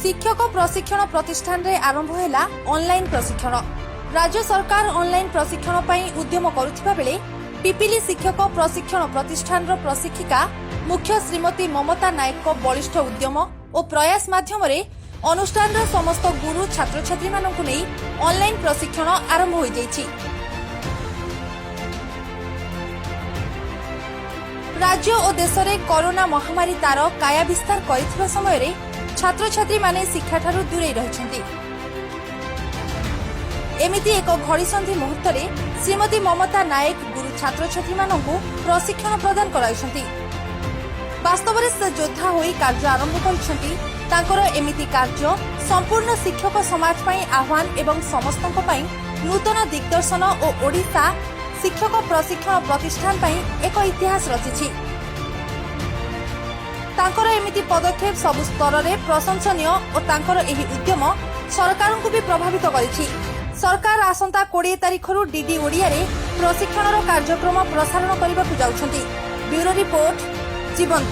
शिक्षक प्रशिक्षण प्रतिष्ठान रे आरंभ हैला ऑनलाइन प्रशिक्षण। राज्य सरकार ऑनलाइन प्रशिक्षण पई उद्यम करुथिबा बेले पिपिली शिक्षक प्रशिक्षण प्रतिष्ठान रो प्रशिक्षिका मुख्य श्रीमती ममता नायक को बलिष्ठ उद्यम और प्रयास माध्यम रे अनुष्ठान रो समस्त गुरु छात्र छात्री मानकु नै ऑनलाइन प्रशिक्षण आरंभ होई जायछि। राज्य और देश में कोरोना महामारी तार काया विस्तार करथिबा समय रे छात्र छात्री माने शिक्षा ठारू दूरे रहिछन्ति। एमिति एक घड़ीसंधि मुहूर्त रे श्रीमती ममता नायक गुरु छात्र छात्री मानकु प्रशिक्षण प्रदान कराइछन्ति। वास्तव में से योद्धा होई कार्य आरंभ करिछन्ति। तांकर एमिति कार्य संपूर्ण शिक्षक समाज पई आह्वान एवं समस्तक पई नूतन दिग्दर्शन और ओडिशा शिक्षक प्रशिक्षण प्रतिष्ठान पई एक इतिहास रचिछि। तांकर एमिति पदक्षेप सब स्तर रे प्रशंसनीय और तांकर एही उद्यम सरकार को भी प्रभावित करिछि। सरकार आसंता 20 तारिखरु डीडी ओडिया रे प्रशिक्षणर कार्यक्रम प्रसारण करबाकु जाउछन्ति। ब्यूरो रिपोर्ट जीवन।